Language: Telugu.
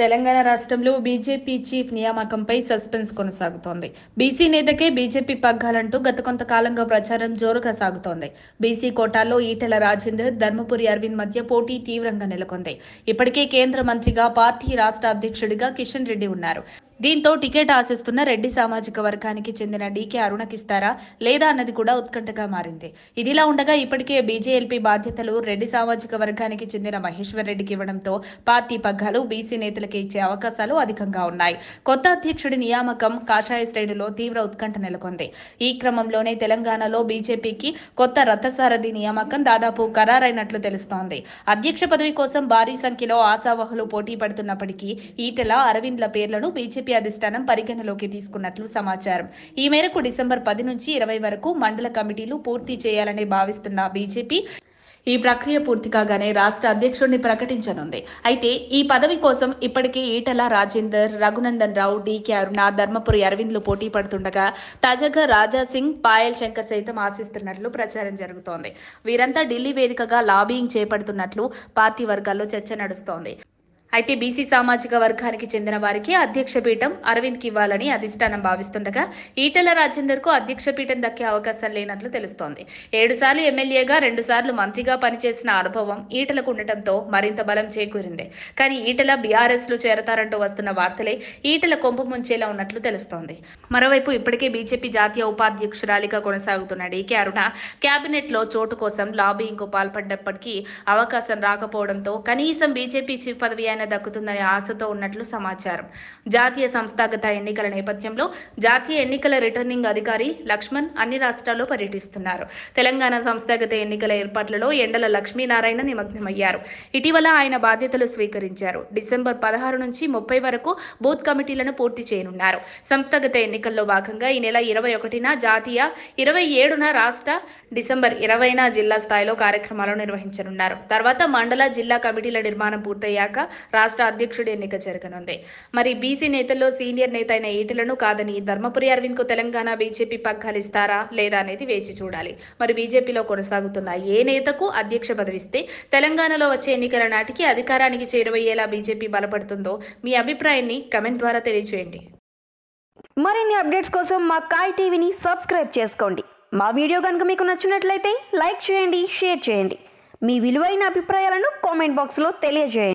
తెలంగాణ రాష్ట్రంలో బీజేపీ చీఫ్ నియామకంపై సస్పెన్స్ కొనసాగుతోంది. బీసీ నేతకే బీజేపీ పగ్గాలంటూ గత కొంతకాలంగా ప్రచారం జోరుగా సాగుతోంది. బీసీ కోటాల్లో ఈటెల రాజేందర్, ధర్మపురి అరవింద్ మధ్య పోటీ తీవ్రంగా నెలకొంది. ఇప్పటికే కేంద్ర మంత్రిగా, పార్టీ రాష్ట్ర అధ్యక్షుడిగా కిషన్ రెడ్డి ఉన్నారు. దీంతో టికెట్ ఆశిస్తున్న రెడ్డి సామాజిక వర్గానికి చెందిన డీకే అరుణకిస్తారా లేదా అన్నది కూడా ఉత్కంఠగా మారింది. ఇదిలా ఉండగా ఇప్పటికే బీజేఎల్పీ బాధ్యతలు రెడ్డి సామాజిక వర్గానికి చెందిన మహేశ్వర్ రెడ్డికి ఇవ్వడంతో పార్టీ పగ్గాలు బీసీ నేతలకే ఇచ్చే అవకాశాలు అధికంగా ఉన్నాయి. కొత్త అధ్యక్షుడి నియామకం కాషాయ శ్రేణులో తీవ్ర ఉత్కంఠ నెలకొంది. ఈ క్రమంలోనే తెలంగాణలో బీజేపీకి కొత్త రథసారథి నియామకం దాదాపు ఖరారైనట్లు తెలుస్తోంది. అధ్యక్ష పదవి కోసం భారీ సంఖ్యలో ఆశావహులు పోటీ పడుతున్నప్పటికీ ఈటెల, అరవింద్ల పేర్లను బీజేపీ అధిష్టానం పరిగణలోకి తీసుకున్నట్లు సమాచారం. ఈ మేరకు డిసెంబర్ 10 నుంచి 20 వరకు మండల కమిటీలు పూర్తి చేయాలని భావిస్తున్న బీజేపీ ఈ ప్రక్రియ పూర్తి కాగానే రాష్ట్ర అధ్యక్షుడిని ప్రకటించనుంది. అయితే ఈ పదవి కోసం ఇప్పటికే ఈటెల రాజేందర్, రఘునందన్ రావు, డీకే అరుణ, ధర్మపురి అరవింద్లు పోటీ పడుతుండగా తాజాగా రాజాసింగ్, పాయల్ శంకర్ సైతం ఆశిస్తున్నట్లు ప్రచారం జరుగుతోంది. వీరంతా ఢిల్లీ వేదికగా లాబియింగ్ చేపడుతున్నట్లు పార్టీ వర్గాల్లో చర్చ నడుస్తోంది. అయితే బీసీ సామాజిక వర్గానికి చెందిన వారికి అధ్యక్ష పీఠం అరవింద్కి ఇవ్వాలని అధిష్టానం భావిస్తుండగా ఈటెల రాజేందర్కు అధ్యక్ష పీఠం దక్కే అవకాశం లేనట్లు తెలుస్తోంది. 7 సార్లు ఎమ్మెల్యేగా, 2 సార్లు మంత్రిగా పనిచేసిన అనుభవం ఈటెలకు ఉండటంతో మరింత బలం చేకూరింది. కానీ ఈటెల బీఆర్ఎస్లో చేరతారంటూ వస్తున్న వార్తలే ఈటెల కొంపు ముంచేలా ఉన్నట్లు తెలుస్తోంది. మరోవైపు ఇప్పటికే బీజేపీ జాతీయ ఉపాధ్యక్షురాలిగా కొనసాగుతున్న డీకే అరుణ కేబినెట్లో చోటు కోసం లాబియింగ్కు పాల్పడ్డప్పటికీ అవకాశం రాకపోవడంతో కనీసం బీజేపీ చీఫ్ పదవి దక్కుతుందనే ఆశతో ఉన్నట్లు సమాచారం. జాతీయ సంస్థాగత ఎన్నికల నేపథ్యంలో జాతీయ ఎన్నికల రిటర్నింగ్ అధికారి లక్ష్మణ్ అన్ని రాష్ట్రాల్లో పర్యటిస్తున్నారు. తెలంగాణ సంస్థాగత ఎన్నికల ఏర్పాట్లలో ఎండల లక్ష్మీనారాయణ నిమగ్నమయ్యారు. ఇటీవల ఆయన బాధ్యతలు స్వీకరించారు. డిసెంబర్ 16 నుంచి 30 వరకు బూత్ కమిటీలను పూర్తి చేయనున్నారు. సంస్థాగత ఎన్నికల్లో భాగంగా ఈ నెల 21న జాతీయ, 27న రాష్ట్ర, డిసెంబర్ 20న జిల్లా స్థాయిలో కార్యక్రమాలు నిర్వహించనున్నారు. తర్వాత మండల, జిల్లా కమిటీల నిర్మాణం పూర్తయ్యాక రాష్ట్ర అధ్యక్షుడి ఎన్నిక జరగనుంది. మరి బీసీ నేతల్లో సీనియర్ నేత అయిన ఈటెలను కాదని ధర్మపురి అరవింద్కు తెలంగాణ బీజేపీ పగ్గాలు ఇస్తారా లేదా అనేది వేచి చూడాలి. మరి బీజేపీలో కొనసాగుతున్న ఏ నేతకు అధ్యక్ష పదవిస్తే తెలంగాణలో వచ్చే ఎన్నికల నాటికి అధికారానికి చేరువయ్యేలా బీజేపీ బలపడుతుందో మీ అభిప్రాయాన్ని కమెంట్ ద్వారా తెలియజేయండి. మరిన్ని అప్డేట్స్ కోసం మా కాయ్ టీవీని సబ్స్క్రైబ్ చేసుకోండి. మా వీడియో కనుక మీకు నచ్చినట్లయితే లైక్ చేయండి, షేర్ చేయండి. మీ విలువైన అభిప్రాయాలను కామెంట్ బాక్స్లో తెలియజేయండి.